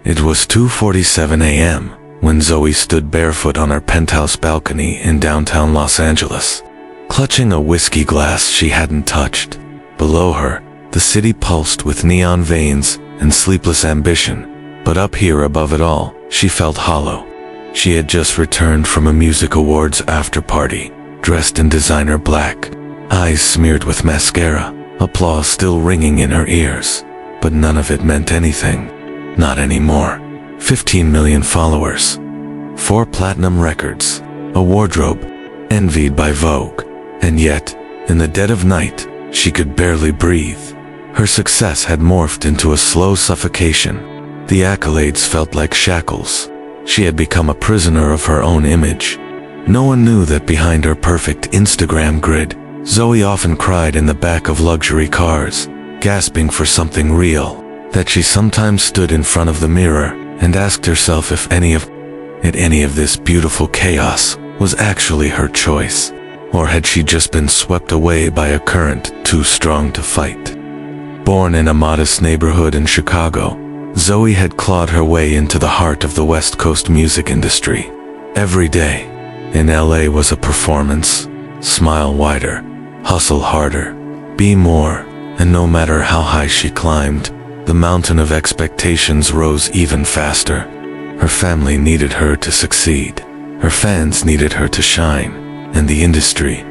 It was 2:47 a.m. when Zoe stood barefoot on her penthouse balcony in downtown Los Angeles, clutching a whiskey glass she hadn't touched. Below her, the city pulsed with neon veins and sleepless ambition, but up here above it all, she felt hollow. She had just returned from a music awards after-party, dressed in designer black, eyes smeared with mascara, applause still ringing in her ears. But none of it meant anything. Not anymore. 15 million followers, 4 platinum records, a wardrobe, envied by Vogue, and yet, in the dead of night, she could barely breathe. Her success had morphed into a slow suffocation. The accolades felt like shackles. She had become a prisoner of her own image. No one knew that behind her perfect Instagram grid, Zoe often cried in the back of luxury cars, gasping for something real. That she sometimes stood in front of the mirror and asked herself if any of this beautiful chaos was actually her choice, or had she just been swept away by a current too strong to fight. Born in a modest neighborhood in Chicago, Zoe had clawed her way into the heart of the West Coast music industry. Every day in LA was a performance. Smile wider, hustle harder, be more, and no matter how high she climbed, the mountain of expectations rose even faster. Her family needed her to succeed. Her fans needed her to shine. And the industry,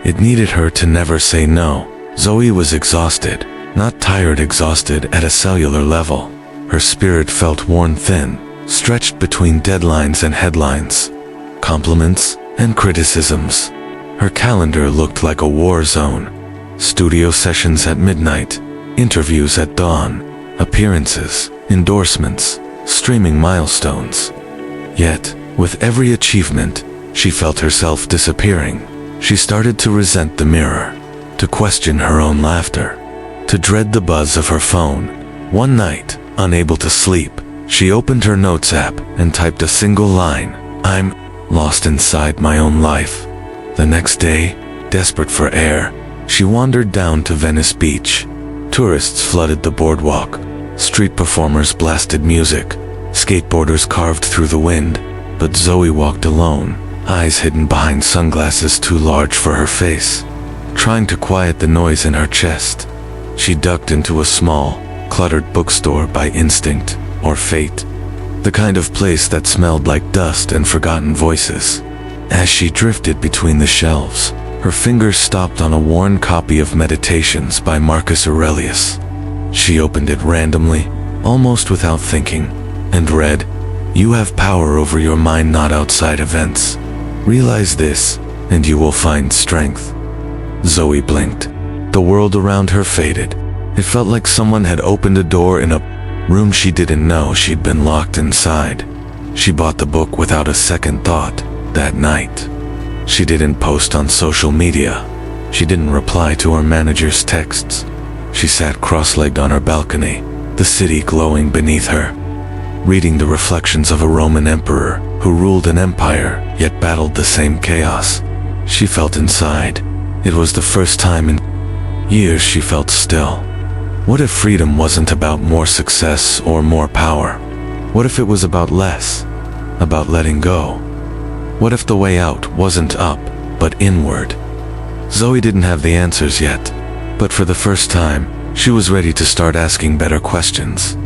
it needed her to never say no. Zoe was exhausted, not tired, exhausted at a cellular level. Her spirit felt worn thin, stretched between deadlines and headlines, compliments and criticisms. Her calendar looked like a war zone. Studio sessions at midnight, interviews at dawn, appearances, endorsements, streaming milestones. Yet, with every achievement, she felt herself disappearing. She started to resent the mirror, to question her own laughter, to dread the buzz of her phone. One night, unable to sleep, she opened her notes app and typed a single line, "I'm lost inside my own life." The next day, desperate for air, she wandered down to Venice Beach. Tourists flooded the boardwalk. Street performers blasted music. Skateboarders carved through the wind. But Zoe walked alone, eyes hidden behind sunglasses too large for her face. Trying to quiet the noise in her chest, she ducked into a small, cluttered bookstore by instinct or fate. The kind of place that smelled like dust and forgotten voices. As she drifted between the shelves, her fingers stopped on a worn copy of Meditations by Marcus Aurelius. She opened it randomly, almost without thinking, and read, "You have power over your mind, not outside events. Realize this, and you will find strength." Zoe blinked. The world around her faded. It felt like someone had opened a door in a room she didn't know she'd been locked inside. She bought the book without a second thought that night. She didn't post on social media. She didn't reply to her manager's texts. She sat cross-legged on her balcony, the city glowing beneath her, reading the reflections of a Roman emperor who ruled an empire yet battled the same chaos. She felt inside. It was the first time in years she felt still. What if freedom wasn't about more success or more power? What if it was about less? About letting go? What if the way out wasn't up, but inward? Zoe didn't have the answers yet, but for the first time, she was ready to start asking better questions.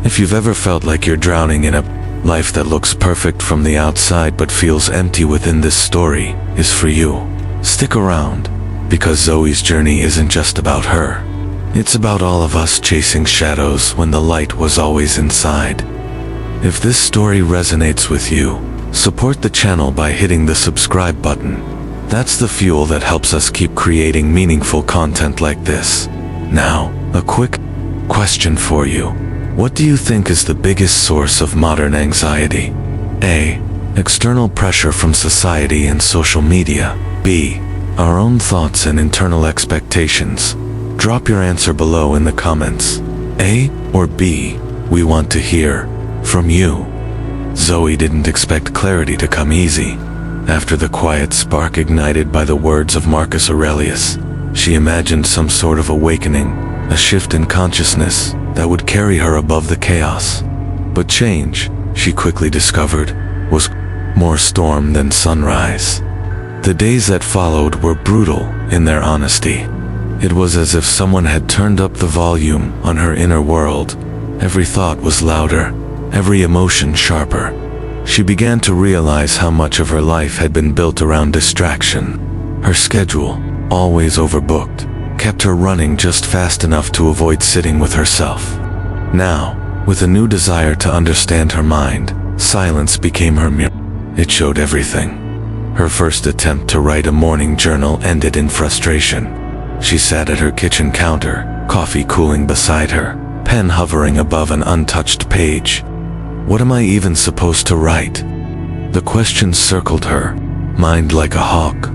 If you've ever felt like you're drowning in a life that looks perfect from the outside but feels empty within, this story is for you. Stick around, because Zoe's journey isn't just about her. It's about all of us chasing shadows when the light was always inside. If this story resonates with you, support the channel by hitting the subscribe button. That's the fuel that helps us keep creating meaningful content like this. Now, a quick question for you. What do you think is the biggest source of modern anxiety? A. External pressure from society and social media. B. Our own thoughts and internal expectations. Drop your answer below in the comments. A or B? We want to hear from you. Zoe didn't expect clarity to come easy. After the quiet spark ignited by the words of Marcus Aurelius, she imagined some sort of awakening, a shift in consciousness that would carry her above the chaos. But change, she quickly discovered, was more storm than sunrise. The days that followed were brutal in their honesty. It was as if someone had turned up the volume on her inner world. Every thought was louder, every emotion sharper. She began to realize how much of her life had been built around distraction. Her schedule, always overbooked, kept her running just fast enough to avoid sitting with herself. Now, with a new desire to understand her mind, silence became her mirror. It showed everything. Her first attempt to write a morning journal ended in frustration. She sat at her kitchen counter, coffee cooling beside her, pen hovering above an untouched page. What am I even supposed to write? The questions circled her, mind like a hawk.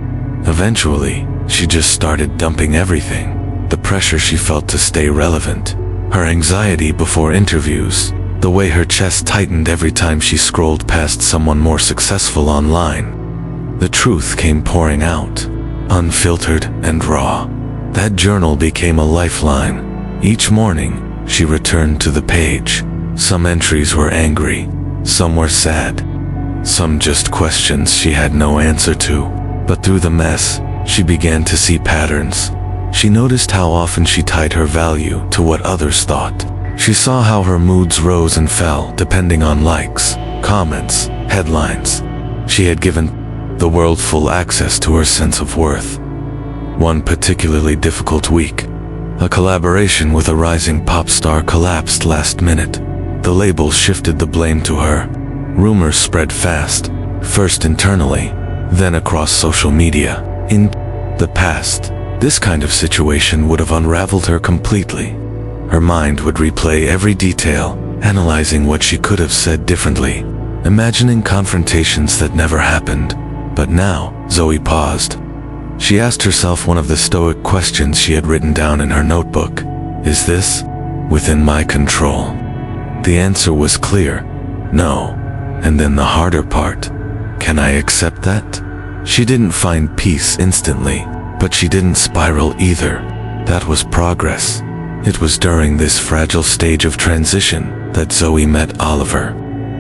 Eventually, she just started dumping everything. The pressure she felt to stay relevant, her anxiety before interviews, the way her chest tightened every time she scrolled past someone more successful online. The truth came pouring out, unfiltered and raw. That journal became a lifeline. Each morning, she returned to the page. Some entries were angry, some were sad, some just questions she had no answer to. But through the mess, she began to see patterns. She noticed how often she tied her value to what others thought. She saw how her moods rose and fell depending on likes, comments, headlines. She had given the world full access to her sense of worth. One particularly difficult week, a collaboration with a rising pop star collapsed last minute. The label shifted the blame to her. Rumors spread fast, first internally, then across social media. In the past, this kind of situation would have unraveled her completely. Her mind would replay every detail, analyzing what she could have said differently, imagining confrontations that never happened. But now, Zoe paused. She asked herself one of the Stoic questions she had written down in her notebook. Is this within my control? The answer was clear, no. And then the harder part, can I accept that? She didn't find peace instantly, but she didn't spiral either. That was progress. It was during this fragile stage of transition that Zoe met Oliver.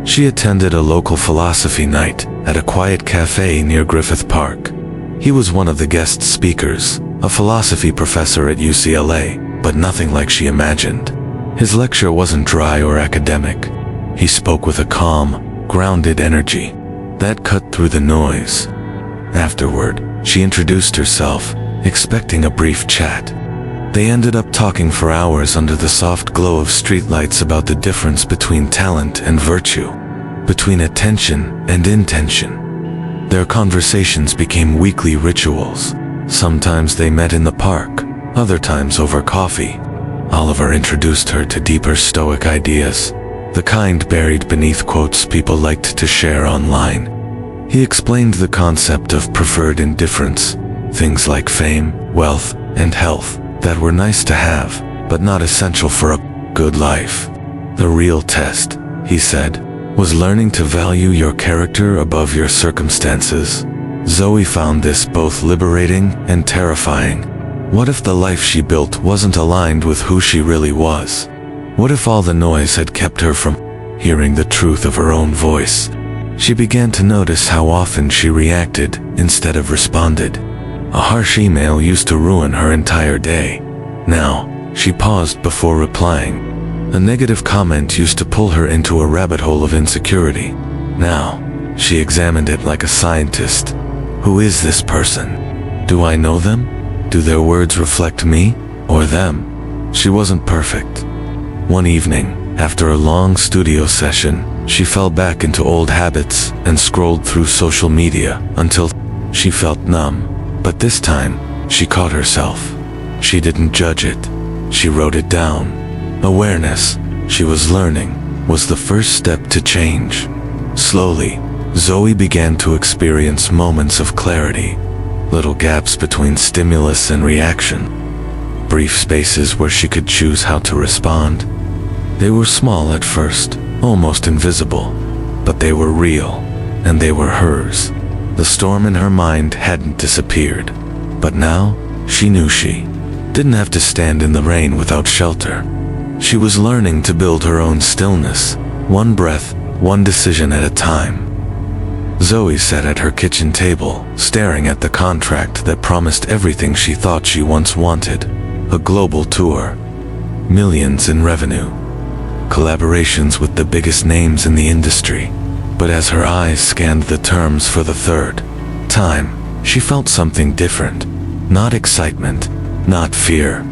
She attended a local philosophy night at a quiet cafe near Griffith Park. He was one of the guest speakers, a philosophy professor at UCLA, but nothing like she imagined. His lecture wasn't dry or academic. He spoke with a calm, grounded energy that cut through the noise. Afterward, she introduced herself, expecting a brief chat. They ended up talking for hours under the soft glow of streetlights about the difference between talent and virtue, between attention and intention. Their conversations became weekly rituals. Sometimes they met in the park, other times over coffee. Oliver introduced her to deeper Stoic ideas, the kind buried beneath quotes people liked to share online. He explained the concept of preferred indifference, things like fame, wealth, and health that were nice to have, but not essential for a good life. The real test, he said, was learning to value your character above your circumstances. Zoe found this both liberating and terrifying. What if the life she built wasn't aligned with who she really was? What if all the noise had kept her from hearing the truth of her own voice? She began to notice how often she reacted instead of responded. A harsh email used to ruin her entire day. Now, she paused before replying. A negative comment used to pull her into a rabbit hole of insecurity. Now, she examined it like a scientist. Who is this person? Do I know them? Do their words reflect me or them? She wasn't perfect. One evening, after a long studio session, she fell back into old habits and scrolled through social media until she felt numb. But this time, she caught herself. She didn't judge it. She wrote it down. Awareness, she was learning, was the first step to change. Slowly, Zoe began to experience moments of clarity, little gaps between stimulus and reaction, brief spaces where she could choose how to respond. They were small at first, almost invisible, but they were real, and they were hers. The storm in her mind hadn't disappeared, but now she knew she didn't have to stand in the rain without shelter. She was learning to build her own stillness, one breath, one decision at a time. Zoe sat at her kitchen table, staring at the contract that promised everything she thought she once wanted. A global tour, millions in revenue, collaborations with the biggest names in the industry. But as her eyes scanned the terms for the third time, she felt something different. Not excitement, not fear.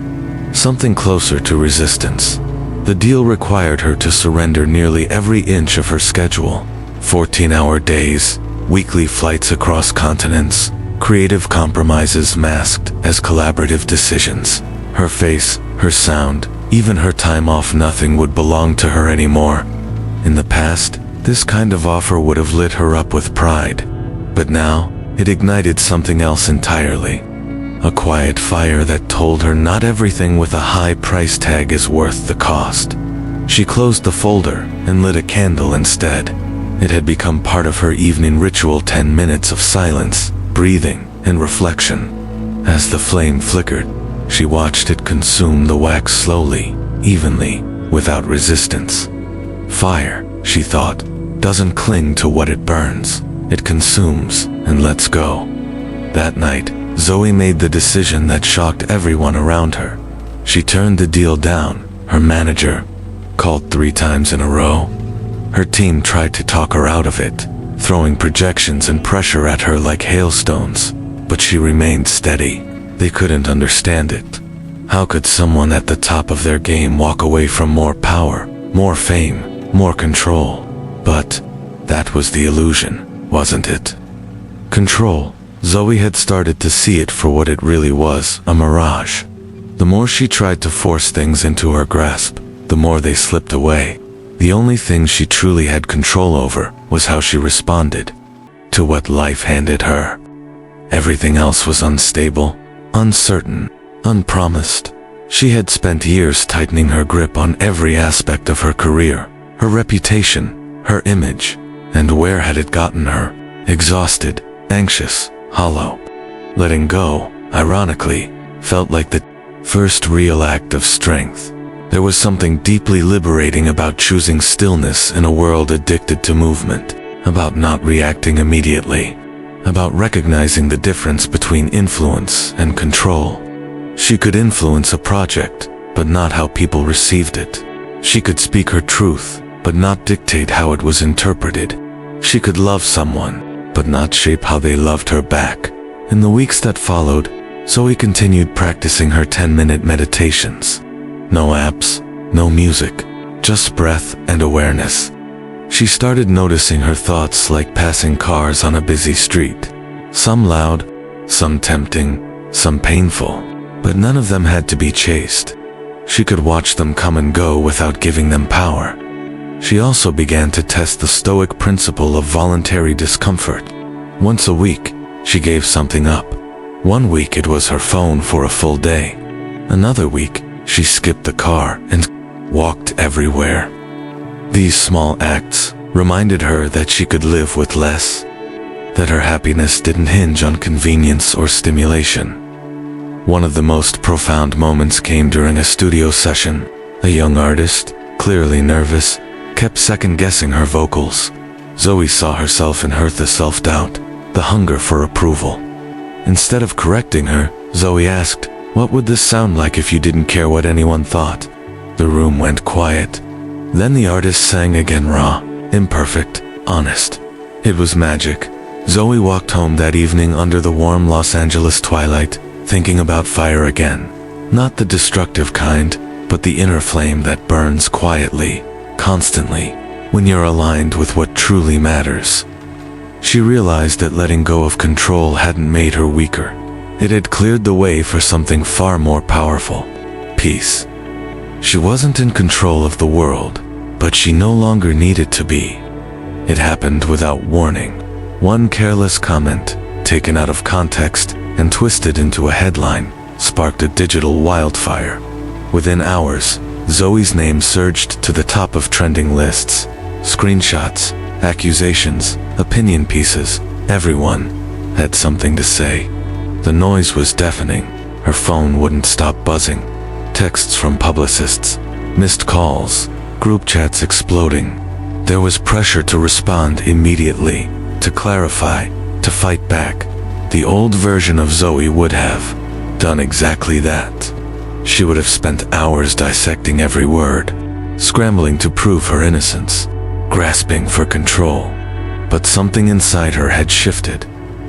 Something closer to resistance. The deal required her to surrender nearly every inch of her schedule. 14-hour days, weekly flights across continents, creative compromises masked as collaborative decisions. Her face, her sound, even her time off, nothing would belong to her anymore. In the past, this kind of offer would have lit her up with pride. But now, it ignited something else entirely. A quiet fire that told her not everything with a high price tag is worth the cost. She closed the folder and lit a candle instead. It had become part of her evening ritual, 10 minutes of silence, breathing, and reflection. As the flame flickered, she watched it consume the wax slowly, evenly, without resistance. Fire, she thought, doesn't cling to what it burns. It consumes and lets go. That night, Zoe made the decision that shocked everyone around her. She turned the deal down. Her manager called 3 times in a row. Her team tried to talk her out of it, throwing projections and pressure at her like hailstones. But she remained steady. They couldn't understand it. How could someone at the top of their game walk away from more power, more fame, more control? But that was the illusion, wasn't it? Control. Zoe had started to see it for what it really was, a mirage. The more she tried to force things into her grasp, the more they slipped away. The only thing she truly had control over was how she responded to what life handed her. Everything else was unstable, uncertain, unpromised. She had spent years tightening her grip on every aspect of her career, her reputation, her image. And where had it gotten her? Exhausted, anxious, hollow. Letting go, ironically, felt like the first real act of strength. There was something deeply liberating about choosing stillness in a world addicted to movement, about not reacting immediately, about recognizing the difference between influence and control. She could influence a project, but not how people received it. She could speak her truth, but not dictate how it was interpreted. She could love someone, but not shape how they loved her back. In the weeks that followed, Zoe continued practicing her 10-minute meditations. No apps, no music, just breath and awareness. She started noticing her thoughts like passing cars on a busy street. Some loud, some tempting, some painful, but none of them had to be chased. She could watch them come and go without giving them power. She also began to test the Stoic principle of voluntary discomfort. Once a week, she gave something up. One week it was her phone for a full day. Another week, she skipped the car and walked everywhere. These small acts reminded her that she could live with less, that her happiness didn't hinge on convenience or stimulation. One of the most profound moments came during a studio session. A young artist, clearly nervous, kept second-guessing her vocals. Zoe saw herself in her the self-doubt, the hunger for approval. Instead of correcting her, Zoe asked, "What would this sound like if you didn't care what anyone thought?" The room went quiet. Then the artist sang again, raw, imperfect, honest. It was magic. Zoe walked home that evening under the warm Los Angeles twilight, thinking about fire again. Not the destructive kind, but the inner flame that burns quietly, constantly, when you're aligned with what truly matters. She realized that letting go of control hadn't made her weaker. It had cleared the way for something far more powerful: peace. She wasn't in control of the world, but she no longer needed to be. It happened without warning. One careless comment, taken out of context and twisted into a headline, sparked a digital wildfire. Within hours, Zoe's name surged to the top of trending lists. Screenshots, accusations, opinion pieces, everyone had something to say. The noise was deafening. Her phone wouldn't stop buzzing. Texts from publicists, missed calls, group chats exploding. There was pressure to respond immediately, to clarify, to fight back. The old version of Zoe would have done exactly that. She would have spent hours dissecting every word, scrambling to prove her innocence, grasping for control. But something inside her had shifted.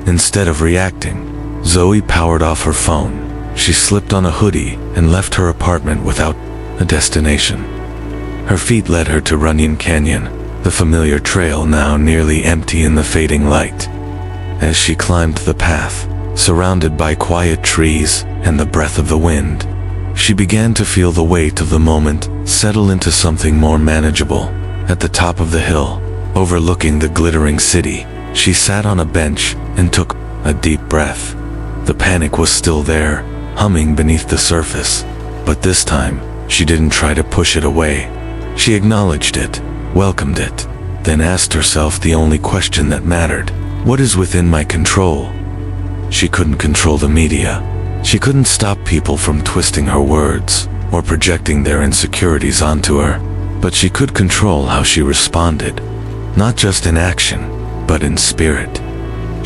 Instead of reacting, Zoe powered off her phone. She slipped on a hoodie and left her apartment without a destination. Her feet led her to Runyon Canyon, the familiar trail now nearly empty in the fading light. As she climbed the path, surrounded by quiet trees and the breath of the wind, she began to feel the weight of the moment settle into something more manageable. At the top of the hill, overlooking the glittering city, she sat on a bench and took a deep breath. The panic was still there, humming beneath the surface, but this time, she didn't try to push it away. She acknowledged it, welcomed it, then asked herself the only question that mattered: what is within my control? She couldn't control the media. She couldn't stop people from twisting her words or projecting their insecurities onto her, but she could control how she responded, not just in action, but in spirit.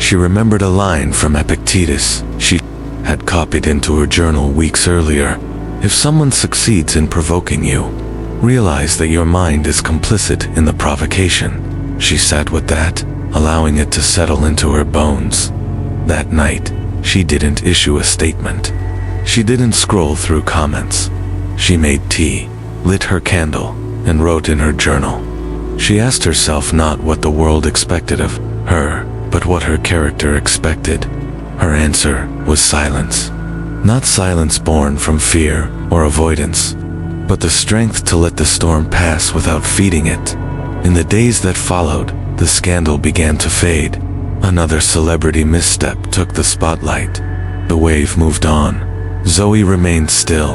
She remembered a line from Epictetus she had copied into her journal weeks earlier. If someone succeeds in provoking you, realize that your mind is complicit in the provocation. She sat with that, allowing it to settle into her bones. That night, she didn't issue a statement. She didn't scroll through comments. She made tea, lit her candle, and wrote in her journal. She asked herself not what the world expected of her, but what her character expected. Her answer was silence. Not silence born from fear or avoidance, but the strength to let the storm pass without feeding it. In the days that followed, the scandal began to fade. Another celebrity misstep took the spotlight. The wave moved on. Zoe remained still.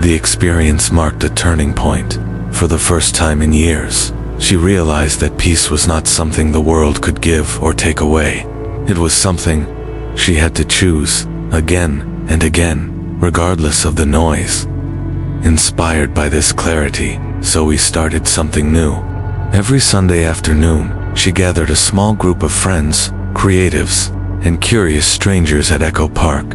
The experience marked a turning point. For the first time in years, she realized that peace was not something the world could give or take away. It was something she had to choose, again and again, regardless of the noise. Inspired by this clarity, Zoe started something new. Every Sunday afternoon, she gathered a small group of friends, creatives, and curious strangers at Echo Park.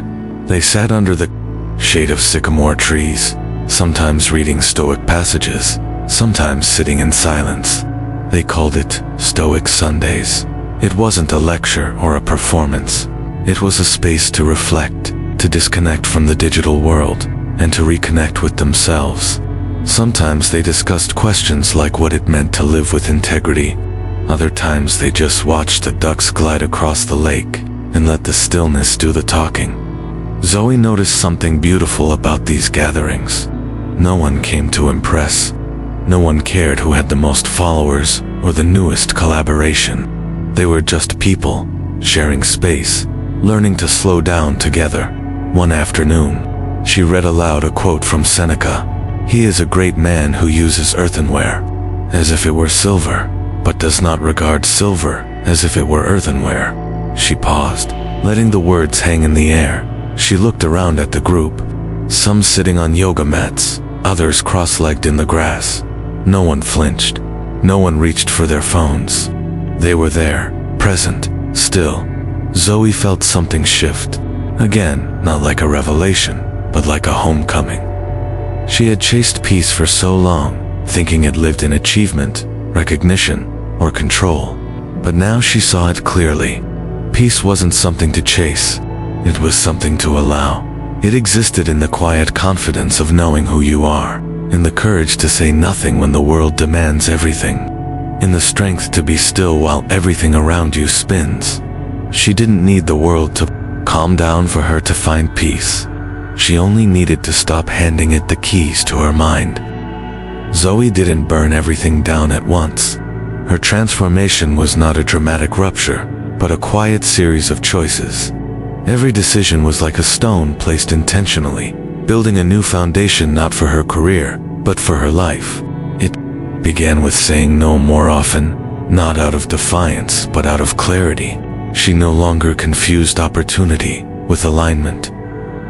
They sat under the shade of sycamore trees, sometimes reading Stoic passages, sometimes sitting in silence. They called it Stoic Sundays. It wasn't a lecture or a performance. It was a space to reflect, to disconnect from the digital world, and to reconnect with themselves. Sometimes they discussed questions like what it meant to live with integrity. Other times they just watched the ducks glide across the lake and let the stillness do the talking. Zoe noticed something beautiful about these gatherings. No one came to impress. No one cared who had the most followers or the newest collaboration. They were just people, sharing space, learning to slow down together. One afternoon, she read aloud a quote from Seneca: "He is a great man who uses earthenware as if it were silver, but does not regard silver as if it were earthenware." She paused, letting the words hang in the air. She looked around at the group, some sitting on yoga mats, others cross-legged in the grass. No one flinched. No one reached for their phones. They were there, present, still. Zoe felt something shift. Again, not like a revelation, but like a homecoming. She had chased peace for so long, thinking it lived in achievement, recognition, or control. But now she saw it clearly. Peace wasn't something to chase. It was something to allow. It existed in the quiet confidence of knowing who you are, in the courage to say nothing when the world demands everything, in the strength to be still while everything around you spins. She didn't need the world to calm down for her to find peace. She only needed to stop handing it the keys to her mind. Zoe didn't burn everything down at once. Her transformation was not a dramatic rupture, but a quiet series of choices. Every decision was like a stone placed intentionally, building a new foundation not for her career, but for her life. It began with saying no more often, not out of defiance, but out of clarity. She no longer confused opportunity with alignment.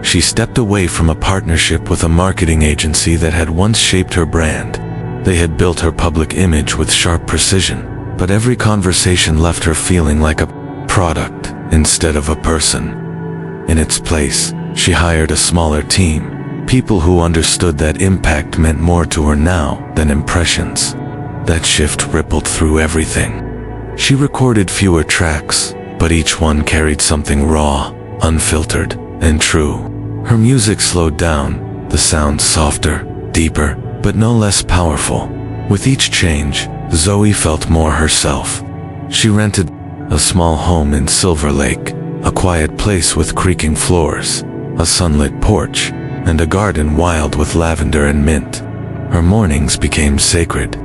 She stepped away from a partnership with a marketing agency that had once shaped her brand. They had built her public image with sharp precision, but every conversation left her feeling like a product instead of a person. In its place, she hired a smaller team, people who understood that impact meant more to her now than impressions. That shift rippled through everything. She recorded fewer tracks, but each one carried something raw, unfiltered, and true. Her music slowed down, the sounds softer, deeper, but no less powerful. With each change, Zoe felt more herself. She rented a small home in Silver Lake, a quiet place with creaking floors, a sunlit porch, and a garden wild with lavender and mint. Her mornings became sacred.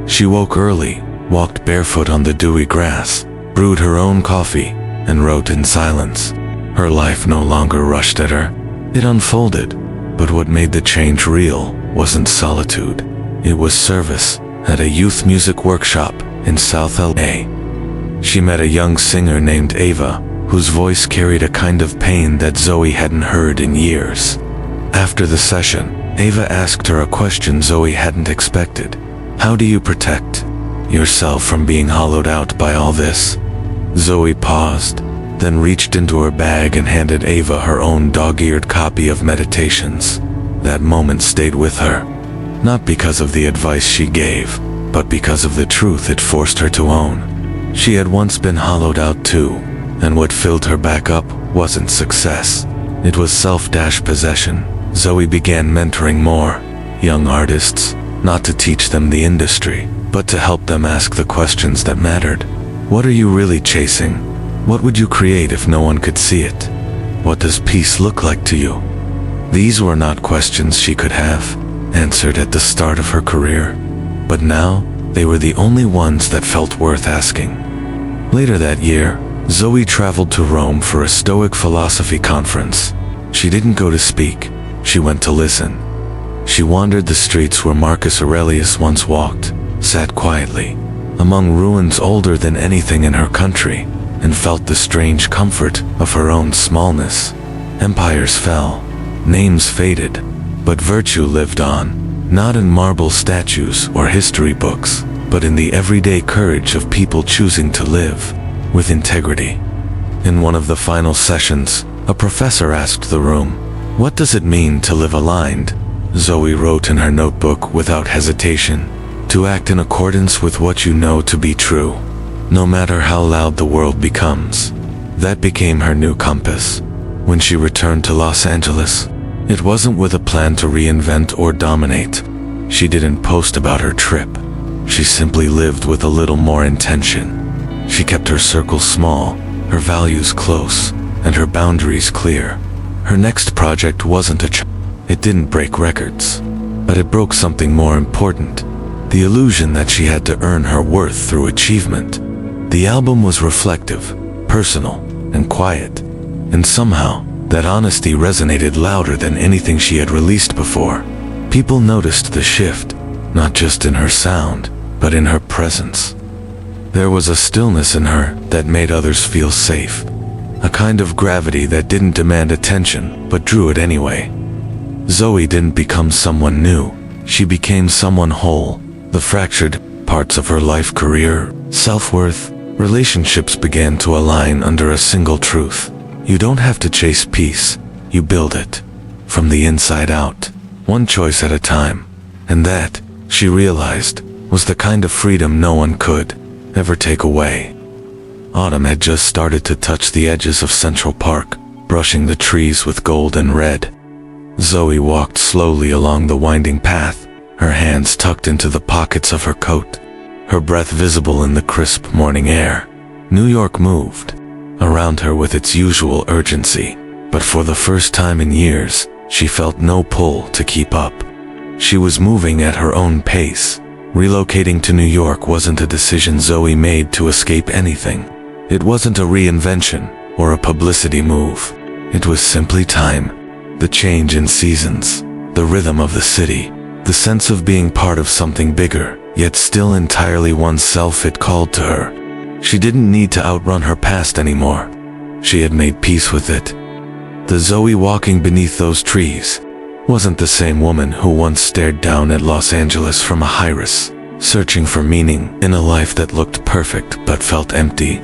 She woke early, walked barefoot on the dewy grass, brewed her own coffee, and wrote in silence. Her life no longer rushed at her. It unfolded, but what made the change real wasn't solitude. It was service at a youth music workshop in South LA. She met a young singer named Ava, whose voice carried a kind of pain that Zoe hadn't heard in years. After the session, Ava asked her a question Zoe hadn't expected. How do you protect yourself from being hollowed out by all this? Zoe paused, then reached into her bag and handed Ava her own dog-eared copy of Meditations. That moment stayed with her, not because of the advice she gave, but because of the truth it forced her to own. She had once been hollowed out too, and what filled her back up wasn't success. It was self-possession. Zoe began mentoring more young artists, not to teach them the industry, but to help them ask the questions that mattered. What are you really chasing? What would you create if no one could see it? What does peace look like to you? These were not questions she could have answered at the start of her career, but now they were the only ones that felt worth asking. Later that year, Zoe traveled to Rome for a Stoic philosophy conference. She didn't go to speak, she went to listen. She wandered the streets where Marcus Aurelius once walked, sat quietly, among ruins older than anything in her country, and felt the strange comfort of her own smallness. Empires fell, names faded, but virtue lived on, not in marble statues or history books, but in the everyday courage of people choosing to live with integrity. In one of the final sessions, a professor asked the room, "What does it mean to live aligned?" Zoe wrote in her notebook without hesitation, "To act in accordance with what you know to be true, no matter how loud the world becomes." That became her new compass. When she returned to Los Angeles, it wasn't with a plan to reinvent or dominate. She didn't post about her trip. She simply lived with a little more intention. She kept her circle small, her values close, and her boundaries clear. Her next project wasn't it didn't break records, but it broke something more important, the illusion that she had to earn her worth through achievement. The album was reflective, personal, and quiet, and somehow, that honesty resonated louder than anything she had released before. People noticed the shift, not just in her sound, but in her presence. There was a stillness in her that made others feel safe, a kind of gravity that didn't demand attention, but drew it anyway. Zoe didn't become someone new, she became someone whole. The fractured parts of her life, career, self-worth, relationships began to align under a single truth. You don't have to chase peace, you build it. From the inside out, one choice at a time. And that, she realized, was the kind of freedom no one could ever take away. Autumn had just started to touch the edges of Central Park, brushing the trees with gold and red. Zoe walked slowly along the winding path, her hands tucked into the pockets of her coat, her breath visible in the crisp morning air. New York moved around her with its usual urgency, but for the first time in years, she felt no pull to keep up. She was moving at her own pace. Relocating to New York wasn't a decision Zoe made to escape anything. It wasn't a reinvention or a publicity move. It was simply time. The change in seasons, the rhythm of the city, the sense of being part of something bigger, yet still entirely oneself. It called to her. She didn't need to outrun her past anymore. She had made peace with it. The Zoe walking beneath those trees, wasn't the same woman who once stared down at Los Angeles from a high-rise, searching for meaning in a life that looked perfect but felt empty.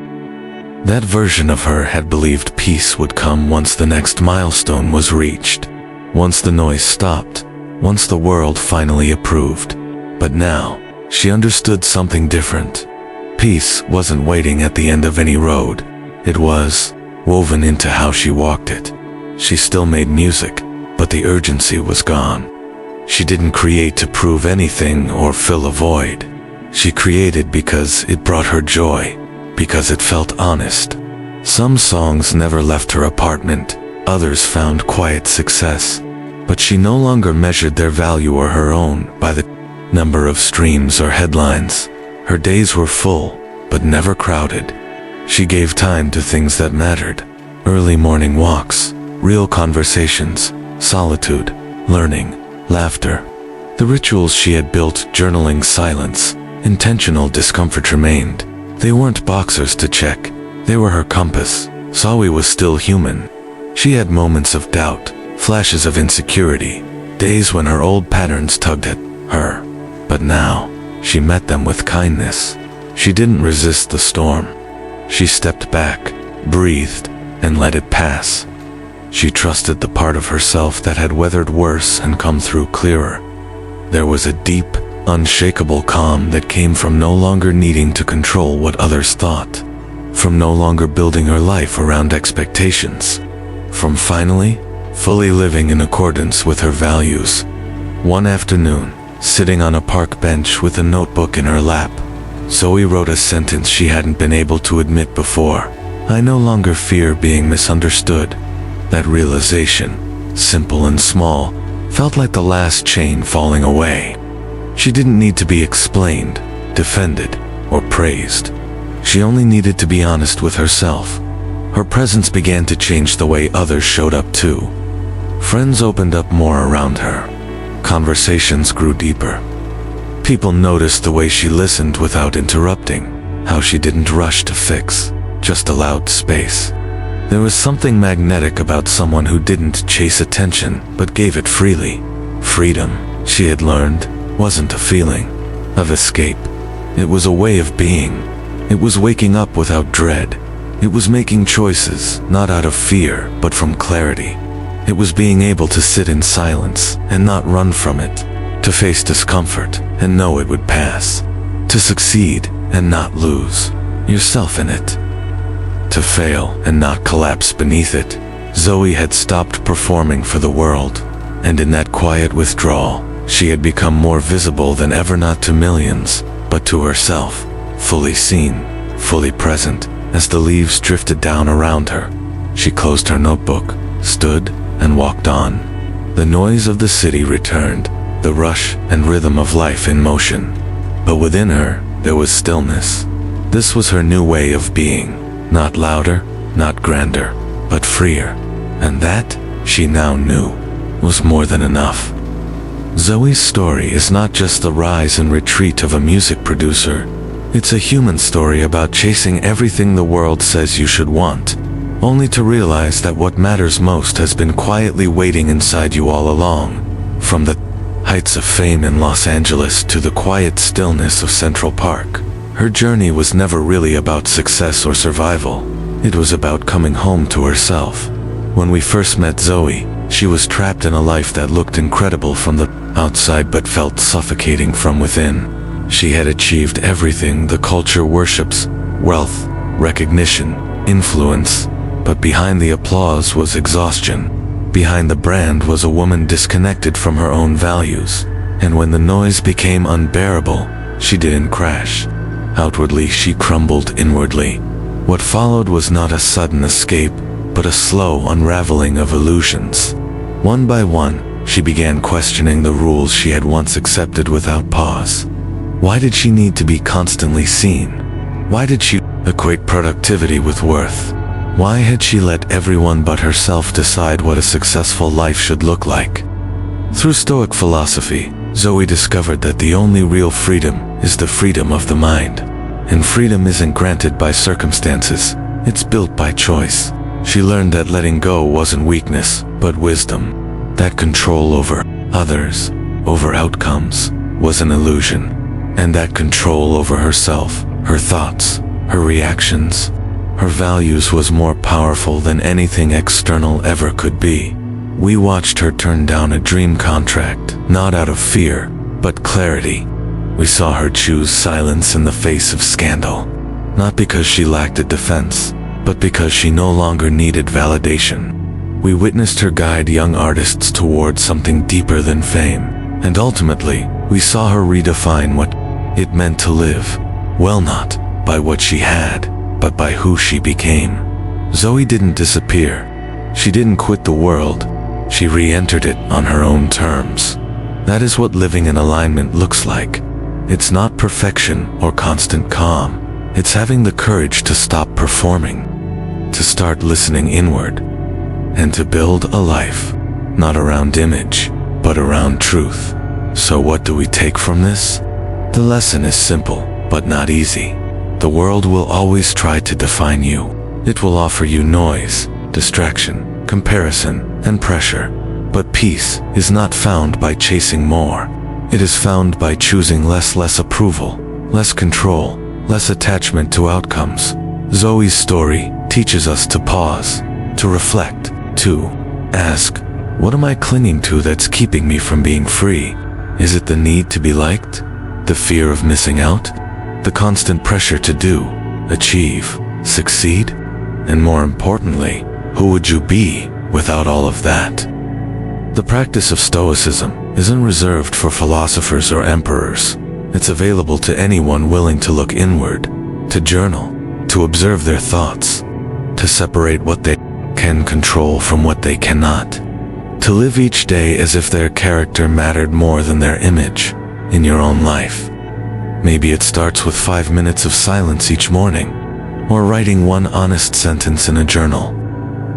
That version of her had believed peace would come once the next milestone was reached, once the noise stopped, once the world finally approved. But now, she understood something different. Peace wasn't waiting at the end of any road. It was woven into how she walked it. She still made music, but the urgency was gone. She didn't create to prove anything or fill a void. She created because it brought her joy, because it felt honest. Some songs never left her apartment, others found quiet success, but she no longer measured their value or her own by the number of streams or headlines. Her days were full, but never crowded. She gave time to things that mattered: early morning walks, real conversations, solitude, learning, laughter. The rituals she had built, journaling, silence, intentional discomfort, remained. They weren't boxers to check, they were her compass. Zoe was still human. She had moments of doubt, flashes of insecurity, days when her old patterns tugged at her. But now, she met them with kindness. She didn't resist the storm. She stepped back, breathed, and let it pass. She trusted the part of herself that had weathered worse and come through clearer. There was a deep, unshakable calm that came from no longer needing to control what others thought, from no longer building her life around expectations, from finally, fully living in accordance with her values. One afternoon, sitting on a park bench with a notebook in her lap, Zoe wrote a sentence she hadn't been able to admit before. "I no longer fear being misunderstood." That realization, simple and small, felt like the last chain falling away. She didn't need to be explained, defended, or praised. She only needed to be honest with herself. Her presence began to change the way others showed up too. Friends opened up more around her. Conversations grew deeper. People noticed the way she listened without interrupting, how she didn't rush to fix, just allowed space. There was something magnetic about someone who didn't chase attention, but gave it freely. Freedom, she had learned, wasn't a feeling of escape. It was a way of being. It was waking up without dread. It was making choices, not out of fear, but from clarity. It was being able to sit in silence and not run from it, to face discomfort and know it would pass, to succeed and not lose yourself in it, to fail and not collapse beneath it. Zoe had stopped performing for the world, and in that quiet withdrawal, she had become more visible than ever, not to millions, but to herself, fully seen, fully present. As the leaves drifted down around her, she closed her notebook, stood, and walked on. The noise of the city returned, the rush and rhythm of life in motion. But within her, there was stillness. This was her new way of being, not louder, not grander, but freer. And that, she now knew, was more than enough. Zoe's story is not just the rise and retreat of a music producer. It's a human story about chasing everything the world says you should want, only to realize that what matters most has been quietly waiting inside you all along. From the heights of fame in Los Angeles to the quiet stillness of Central Park, her journey was never really about success or survival. It was about coming home to herself. When we first met Zoe, she was trapped in a life that looked incredible from the outside but felt suffocating from within. She had achieved everything the culture worships: wealth, recognition, influence. But behind the applause was exhaustion. Behind the brand was a woman disconnected from her own values. And when the noise became unbearable, she didn't crash. Outwardly, she crumbled inwardly. What followed was not a sudden escape, but a slow unraveling of illusions. One by one, she began questioning the rules she had once accepted without pause. Why did she need to be constantly seen? Why did she equate productivity with worth? Why had she let everyone but herself decide what a successful life should look like? Through Stoic philosophy, Zoe discovered that the only real freedom is the freedom of the mind. And freedom isn't granted by circumstances, it's built by choice. She learned that letting go wasn't weakness, but wisdom. that control over others, over outcomes, was an illusion, and that control over herself, her thoughts, her reactions, her values was more powerful than anything external ever could be. We watched her turn down a dream contract, not out of fear, but clarity. We saw her choose silence in the face of scandal, not because she lacked a defense, but because she no longer needed validation. We witnessed her guide young artists towards something deeper than fame, and ultimately, we saw her redefine what it meant to live, well, not by what she had, but by who she became. Zoe didn't disappear. She didn't quit the world. She re-entered it on her own terms. That is what living in alignment looks like. It's not perfection or constant calm. It's having the courage to stop performing, to start listening inward, and to build a life, not around image, but around truth. So what do we take from this? The lesson is simple, but not easy. The world will always try to define you. It will offer you noise, distraction, comparison, and pressure. But peace is not found by chasing more. It is found by choosing less approval, less control, less attachment to outcomes. Zoe's story teaches us to pause, to reflect, to ask, what am I clinging to that's keeping me from being free? Is it the need to be liked? The fear of missing out? The constant pressure to do, achieve, succeed? And more importantly, who would you be without all of that? The practice of Stoicism isn't reserved for philosophers or emperors. It's available to anyone willing to look inward, to journal, to observe their thoughts, to separate what they can control from what they cannot, to live each day as if their character mattered more than their image in your own life. Maybe it starts with 5 minutes of silence each morning, or writing one honest sentence in a journal,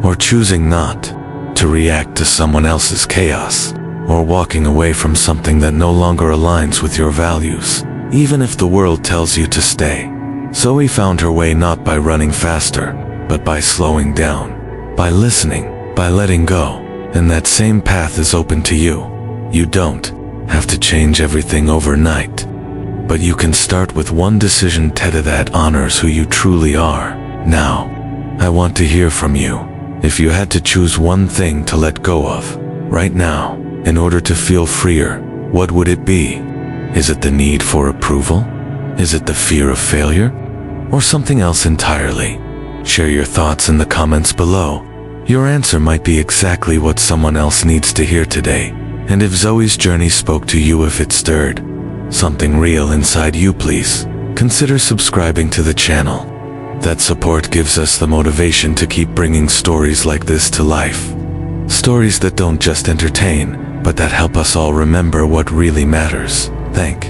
or choosing not to react to someone else's chaos, or walking away from something that no longer aligns with your values, even if the world tells you to stay. Zoe found her way not by running faster, but by slowing down, by listening, by letting go, and that same path is open to you. You don't have to change everything overnight, but you can start with one decision that honors who you truly are. Now, I want to hear from you. If you had to choose one thing to let go of, right now, in order to feel freer, what would it be? Is it the need for approval? Is it the fear of failure? Or something else entirely? Share your thoughts in the comments below. Your answer might be exactly what someone else needs to hear today. And if Zoe's journey spoke to you, if it stirred something real inside you, please consider subscribing to the channel. That support gives us the motivation to keep bringing stories like this to life. Stories that don't just entertain, but that help us all remember what really matters. Thank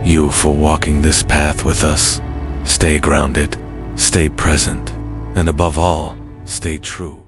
you for walking this path with us. Stay grounded, stay present, and above all, stay true.